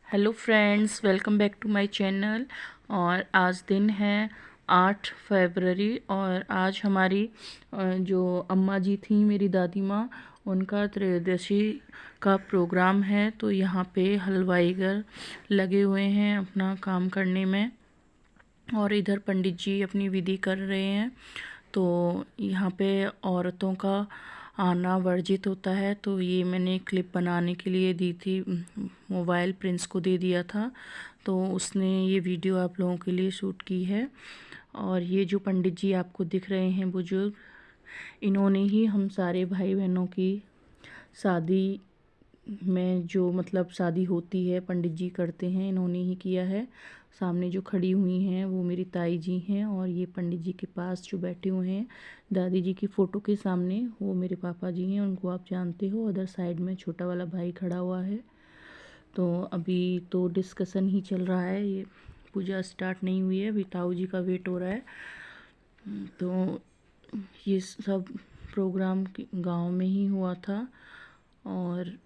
Hello friends, welcome back to my channel. और आज दिन है 8 फरवरी और आज हमारी जो अम्मा जी थी, मेरी दादी माँ, उनका त्रयोदशी का प्रोग्राम है। तो यहाँ पे हलवाईगर लगे हुए हैं अपना काम करने में और इधर पंडित जी अपनी विधि कर रहे हैं। तो यहाँ पे औरतों का आना वर्जित होता है। तो ये मैंने क्लिप बनाने के लिए दी थी, मोबाइल प्रिंस को दे दिया था, तो उसने ये वीडियो आप लोगों के लिए शूट की है। और ये जो पंडित जी आपको दिख रहे हैं बुजुर्ग, इन्होंने ही हम सारे भाई बहनों की शादी में जो मतलब शादी होती है पंडित जी करते हैं, इन्होंने ही किया है। सामने जो खड़ी हुई हैं वो मेरी ताई जी हैं और ये पंडित जी के पास जो बैठे हुए हैं दादी जी की फ़ोटो के सामने, वो मेरे पापा जी हैं, उनको आप जानते हो। अदर साइड में छोटा वाला भाई खड़ा हुआ है। तो अभी तो डिस्कशन ही चल रहा है, ये पूजा स्टार्ट नहीं हुई है, अभी ताऊ जी का वेट हो रहा है। तो ये सब प्रोग्राम गांव में ही हुआ था। और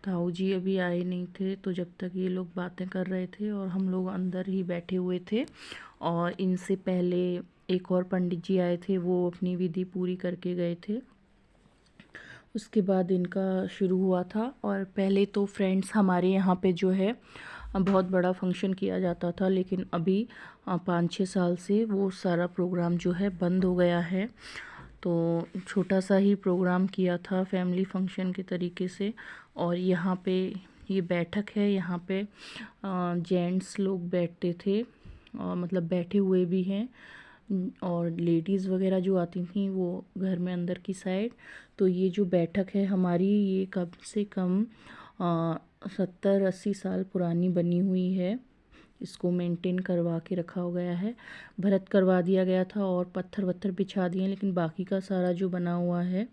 ताऊ जी अभी आए नहीं थे, तो जब तक ये लोग बातें कर रहे थे और हम लोग अंदर ही बैठे हुए थे। और इनसे पहले एक और पंडित जी आए थे, वो अपनी विधि पूरी करके गए थे। उसके बाद इनका शुरू हुआ था। और पहले तो फ्रेंड्स हमारे यहाँ पे जो है बहुत बड़ा फंक्शन किया जाता था, लेकिन अभी 5-6 साल से वो सारा प्रोग्राम जो है बंद हो गया है। तो छोटा सा ही प्रोग्राम किया था फैमिली फंक्शन के तरीके से। और यहाँ पे ये बैठक है, यहाँ पे जेंट्स लोग बैठते थे और मतलब बैठे हुए भी हैं, और लेडीज़ वगैरह जो आती थी वो घर में अंदर की साइड। तो ये जो बैठक है हमारी, ये कम से कम 70-80 साल पुरानी बनी हुई है। इसको मेंटेन करवा के रखा हो गया है, भरत करवा दिया गया था और पत्थर वत्थर बिछा दिए, लेकिन बाकी का सारा जो बना हुआ है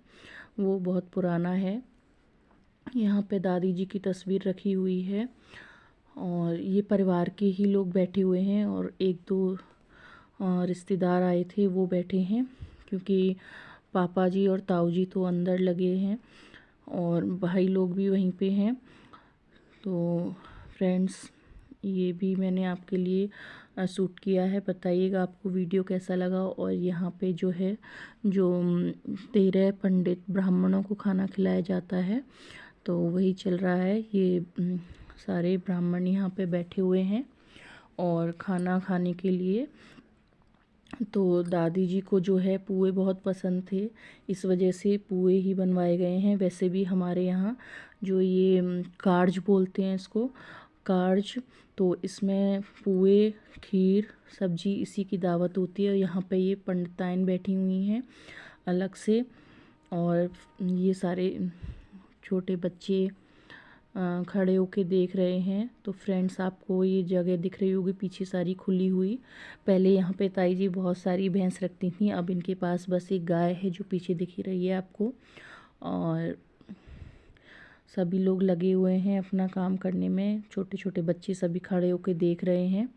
वो बहुत पुराना है। यहाँ पे दादी जी की तस्वीर रखी हुई है और ये परिवार के ही लोग बैठे हुए हैं और एक दो रिश्तेदार आए थे वो बैठे हैं, क्योंकि पापा जी और ताऊ जी तो अंदर लगे हैं और भाई लोग भी वहीं पे हैं। तो फ्रेंड्स, ये भी मैंने आपके लिए शूट किया है, बताइएगा आपको वीडियो कैसा लगा। और यहाँ पे जो है जो 13 पंडित ब्राह्मणों को खाना खिलाया जाता है, तो वही चल रहा है। ये सारे ब्राह्मण यहाँ पे बैठे हुए हैं और खाना खाने के लिए। तो दादी जी को जो है पुए बहुत पसंद थे, इस वजह से पुए ही बनवाए गए हैं। वैसे भी हमारे यहाँ जो ये कार्ज बोलते हैं इसको, कार्ज, तो इसमें पुए, खीर, सब्जी, इसी की दावत होती है। यहाँ पे ये पंडिताइन बैठी हुई हैं अलग से, और ये सारे छोटे बच्चे खड़े होके देख रहे हैं। तो फ्रेंड्स, आपको ये जगह दिख रही होगी पीछे सारी खुली हुई। पहले यहाँ पे ताई जी बहुत सारी भैंस रखती थी, अब इनके पास बस एक गाय है जो पीछे दिख ही रही है आपको। और सभी लोग लगे हुए हैं अपना काम करने में, छोटे छोटे बच्चे सभी खड़े होके देख रहे हैं।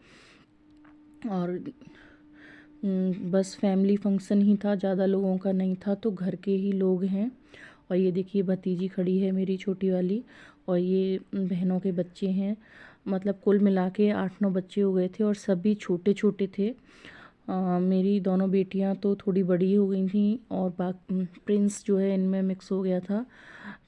और बस फैमिली फंक्शन ही था, ज़्यादा लोगों का नहीं था, तो घर के ही लोग हैं। और ये देखिए भतीजी खड़ी है मेरी छोटी वाली, और ये बहनों के बच्चे हैं। मतलब कुल मिला के 8-9 बच्चे हो गए थे और सभी छोटे छोटे थे। मेरी दोनों बेटियां तो थोड़ी बड़ी हो गई थी और प्रिंस जो है इनमें मिक्स हो गया था।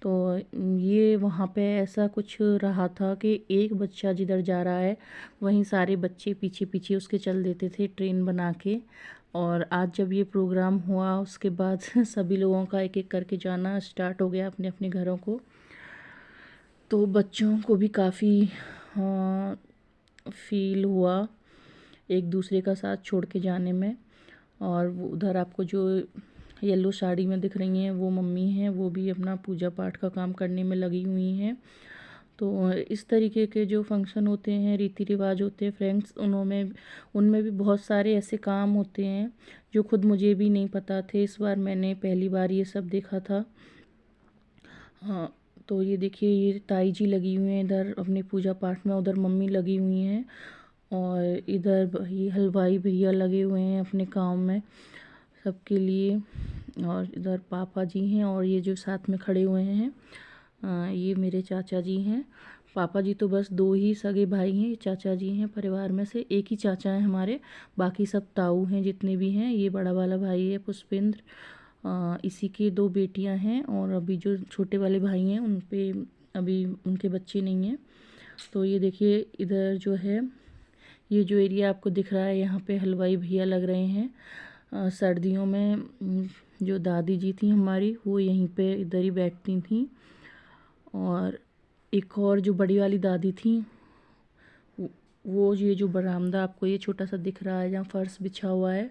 तो ये वहाँ पे ऐसा कुछ रहा था कि एक बच्चा जिधर जा रहा है वहीं सारे बच्चे पीछे पीछे उसके चल देते थे ट्रेन बना के। और आज जब ये प्रोग्राम हुआ उसके बाद सभी लोगों का एक एक करके जाना स्टार्ट हो गया अपने अपने घरों को। तो बच्चों को भी काफ़ी फील हुआ एक दूसरे का साथ छोड़ के जाने में। और उधर आपको जो येलो साड़ी में दिख रही हैं वो मम्मी हैं, वो भी अपना पूजा पाठ का काम करने में लगी हुई हैं। तो इस तरीके के जो फंक्शन होते हैं, रीति रिवाज होते हैं फ्रेंड्स, उनमें भी बहुत सारे ऐसे काम होते हैं जो खुद मुझे भी नहीं पता थे। इस बार मैंने पहली बार ये सब देखा था। हाँ, तो ये देखिए ये ताई जी लगी हुई हैं इधर अपने पूजा पाठ में, उधर मम्मी लगी हुई हैं और इधर ये हलवाई भैया लगे हुए हैं अपने काम में सबके लिए। और इधर पापा जी हैं और ये जो साथ में खड़े हुए हैं ये मेरे चाचा जी हैं। पापा जी तो बस 2 ही सगे भाई हैं, चाचा जी हैं परिवार में से, एक ही चाचा हैं हमारे, बाकी सब ताऊ हैं जितने भी हैं। ये बड़ा वाला भाई है पुष्पेंद्र, इसी की 2 बेटियां हैं, और अभी जो छोटे वाले भाई हैं उन पे अभी उनके बच्चे नहीं हैं। तो ये देखिए इधर जो है, ये जो एरिया आपको दिख रहा है, यहाँ पे हलवाई भैया लग रहे हैं। सर्दियों में जो दादी जी थी हमारी, वो यहीं पे इधर ही बैठती थी। और एक और जो बड़ी वाली दादी थी, वो ये जो बरामदा आपको ये छोटा सा दिख रहा है जहाँ फर्श बिछा हुआ है,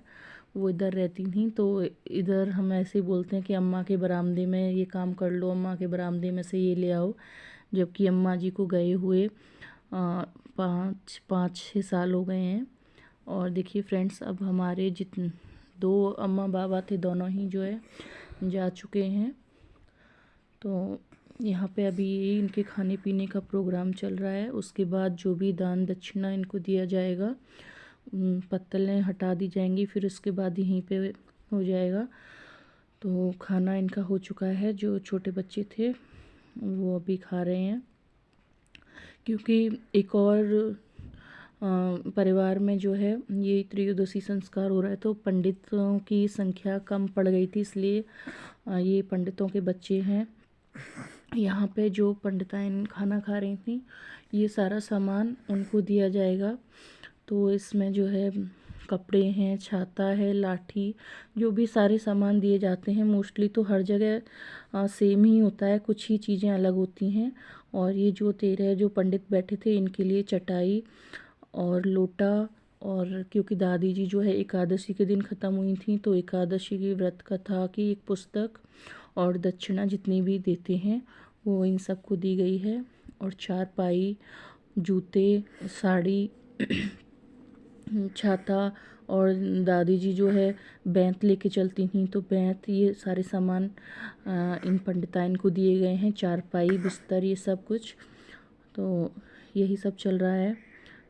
वो इधर रहती थी। तो इधर हम ऐसे ही बोलते हैं कि अम्मा के बरामदे में ये काम कर लो, अम्मा के बरामदे में से ये ले आओ। जबकि अम्मा जी को गए हुए 5-6 साल हो गए हैं। और देखिए फ्रेंड्स, अब हमारे जितने 2 अम्मा बाबा थे, दोनों ही जो है जा चुके हैं। तो यहाँ पे अभी इनके खाने पीने का प्रोग्राम चल रहा है। उसके बाद जो भी दान दक्षिणा इनको दिया जाएगा, पत्तलें हटा दी जाएंगी, फिर उसके बाद यहीं पे हो जाएगा। तो खाना इनका हो चुका है। जो छोटे बच्चे थे वो अभी खा रहे हैं, क्योंकि एक और परिवार में जो है ये त्रयोदशी संस्कार हो रहा है, तो पंडितों की संख्या कम पड़ गई थी, इसलिए ये पंडितों के बच्चे हैं। यहाँ पे जो पंडिताएं खाना खा रही थी, ये सारा सामान उनको दिया जाएगा। तो इसमें जो है कपड़े हैं, छाता है, लाठी, जो भी सारे सामान दिए जाते हैं। मोस्टली तो हर जगह सेम ही होता है, कुछ ही चीज़ें अलग होती हैं। और ये जो 13 जो पंडित बैठे थे, इनके लिए चटाई और लोटा, और क्योंकि दादी जी जो है एकादशी के दिन ख़त्म हुई थी, तो एकादशी के व्रत कथा की एक पुस्तक और दक्षिणा जितनी भी देते हैं वो इन सबको दी गई है। और चारपाई, जूते, साड़ी, छाता, और दादी जी जो है बैंत लेके चलती थी, तो बैंत, ये सारे सामान इन पंडिताइन को दिए गए हैं। चारपाई, बिस्तर, ये सब कुछ। तो यही सब चल रहा है।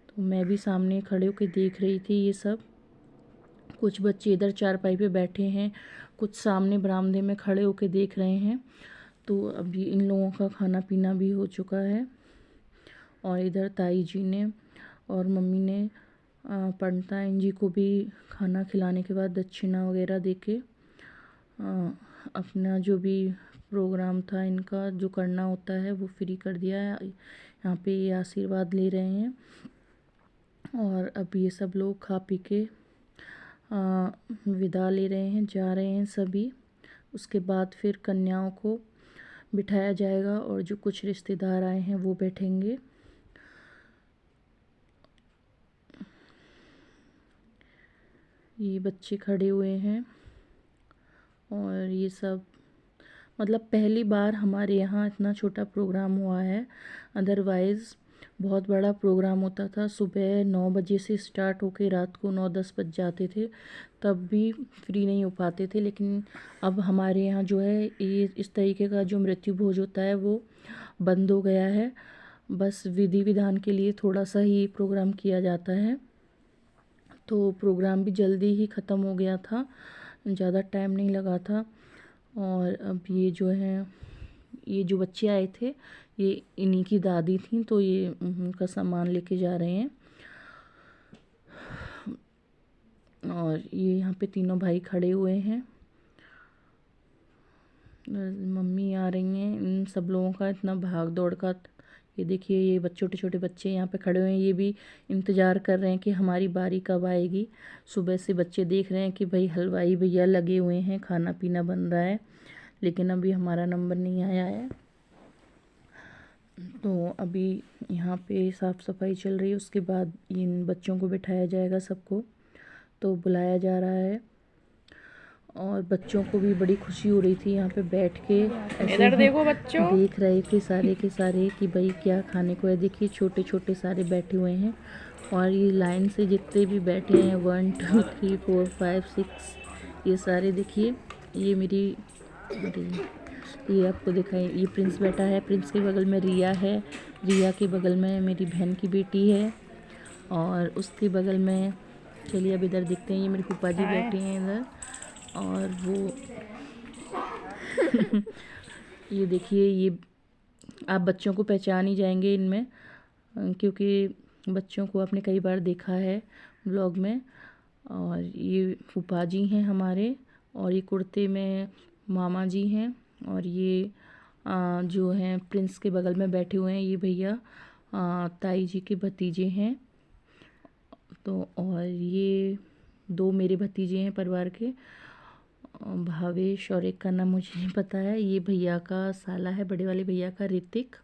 तो मैं भी सामने खड़े होकर देख रही थी ये सब। कुछ बच्चे इधर चारपाई पे बैठे हैं, कुछ सामने बरामदे में खड़े होकर देख रहे हैं। तो अभी इन लोगों का खाना पीना भी हो चुका है। और इधर ताई जी ने और मम्मी ने पंडिताइन जी को भी खाना खिलाने के बाद दक्षिणा वगैरह देके अपना जो भी प्रोग्राम था इनका जो करना होता है वो फ्री कर दिया है। यहाँ पे ये आशीर्वाद ले रहे हैं। और अब ये सब लोग खा पी के विदा ले रहे हैं, जा रहे हैं सभी। उसके बाद फिर कन्याओं को बिठाया जाएगा, और जो कुछ रिश्तेदार आए हैं वो बैठेंगे। ये बच्चे खड़े हुए हैं, और ये सब मतलब पहली बार हमारे यहाँ इतना छोटा प्रोग्राम हुआ है। अदरवाइज़ बहुत बड़ा प्रोग्राम होता था, सुबह 9 बजे से स्टार्ट होके रात को 9-10 बज जाते थे, तब भी फ्री नहीं हो पाते थे। लेकिन अब हमारे यहाँ जो है ये इस तरीके का जो मृत्यु भोज होता है वो बंद हो गया है। बस विधि विधान के लिए थोड़ा सा ही प्रोग्राम किया जाता है। तो प्रोग्राम भी जल्दी ही ख़त्म हो गया था, ज़्यादा टाइम नहीं लगा था। और अब ये जो है, ये जो बच्चे आए थे ये इन्हीं की दादी थी, तो ये उनका सामान लेके जा रहे हैं। और ये यहाँ पे तीनों भाई खड़े हुए हैं, मम्मी आ रही हैं। इन सब लोगों का इतना भाग दौड़ का, ये देखिए ये छोटे छोटे बच्चे यहाँ पे खड़े हुए हैं, ये भी इंतज़ार कर रहे हैं कि हमारी बारी कब आएगी। सुबह से बच्चे देख रहे हैं कि भाई हलवाई भैया लगे हुए हैं, खाना पीना बन रहा है, लेकिन अभी हमारा नंबर नहीं आया है। तो अभी यहाँ पे साफ़ सफाई चल रही है, उसके बाद इन बच्चों को बिठाया जाएगा सबको, तो बुलाया जा रहा है। और बच्चों को भी बड़ी खुशी हो रही थी यहाँ पे बैठ के, ऐसे देखो बच्चों, देख रहे थे सारे के सारे कि भाई क्या खाने को है। देखिए छोटे छोटे सारे बैठे हुए हैं, और ये लाइन से जितने भी बैठे हैं 1 2 3 4 5 6, ये सारे देखिए। ये मेरी ये आपको दिखाई, ये प्रिंस बैठा है, प्रिंस के बगल में रिया है, रिया के बगल में मेरी बहन की बेटी है, और उसके बगल में, चलिए अब इधर दिखते हैं, ये मेरी फूफा जी बैठे हैं इधर। और वो ये देखिए, आप बच्चों को पहचान ही जाएंगे इनमें, क्योंकि बच्चों को आपने कई बार देखा है व्लॉग में। और ये फूफा जी हैं हमारे, और ये कुर्ते में मामा जी हैं, और ये जो हैं प्रिंस के बगल में बैठे हुए हैं ये भैया ताई जी के भतीजे हैं। तो और ये दो मेरे भतीजे हैं परिवार के, भावेश, और एक का नाम मुझे नहीं पता है। ये भैया का साला है, बड़े वाले भैया का, ऋतिक।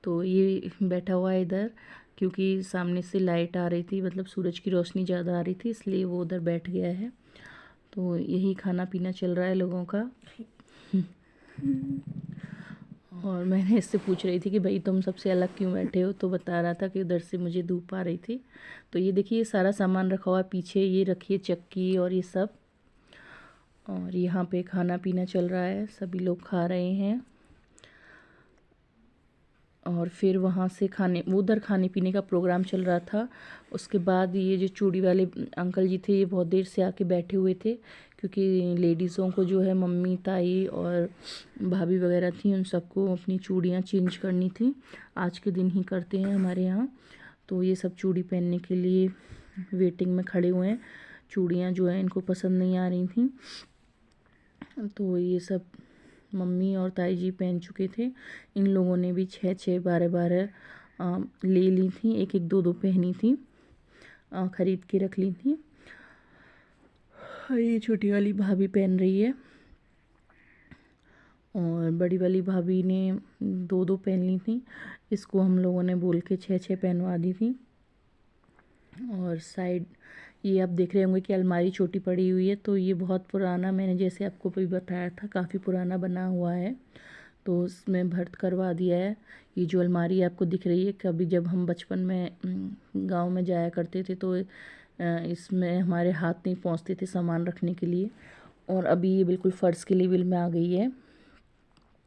तो ये बैठा हुआ है इधर, क्योंकि सामने से लाइट आ रही थी, मतलब सूरज की रोशनी ज़्यादा आ रही थी, इसलिए वो उधर बैठ गया है। तो यही खाना पीना चल रहा है लोगों का। और मैंने इससे पूछ रही थी कि भाई तुम सबसे अलग क्यों बैठे हो, तो बता रहा था कि उधर से मुझे धूप आ रही थी। तो ये देखिए सारा सामान रखा हुआ है पीछे, ये रखिए चक्की और ये सब। और यहाँ पे खाना पीना चल रहा है, सभी लोग खा रहे हैं। और फिर वहाँ से उधर खाने पीने का प्रोग्राम चल रहा था। उसके बाद ये जो चूड़ी वाले अंकल जी थे, ये बहुत देर से आके बैठे हुए थे, क्योंकि लेडीज़ों को जो है मम्मी ताई और भाभी वगैरह थी, उन सबको अपनी चूड़ियाँ चेंज करनी थी। आज के दिन ही करते हैं हमारे यहाँ। तो ये सब चूड़ी पहनने के लिए वेटिंग में खड़े हुए हैं। चूड़ियाँ जो हैं इनको पसंद नहीं आ रही थी, तो ये सब मम्मी और ताई जी पहन चुके थे। इन लोगों ने भी 6-6, 12-12 ले ली थी, 1-1, 2-2 पहनी थी, ख़रीद के रख ली थी। ये छोटी वाली भाभी पहन रही है, और बड़ी वाली भाभी ने 2-2 पहन ली थी। इसको हम लोगों ने बोल के 6-6 पहनवा दी थी। और साइड ये आप देख रहे होंगे कि अलमारी छोटी पड़ी हुई है, तो ये बहुत पुराना, मैंने जैसे आपको भी बताया था, काफ़ी पुराना बना हुआ है, तो उसमें भर्त करवा दिया है। ये जो अलमारी आपको दिख रही है, कभी जब हम बचपन में गांव में जाया करते थे तो इसमें हमारे हाथ नहीं पहुंचते थे सामान रखने के लिए, और अभी ये बिल्कुल फ़र्श के लेवल में आ गई है।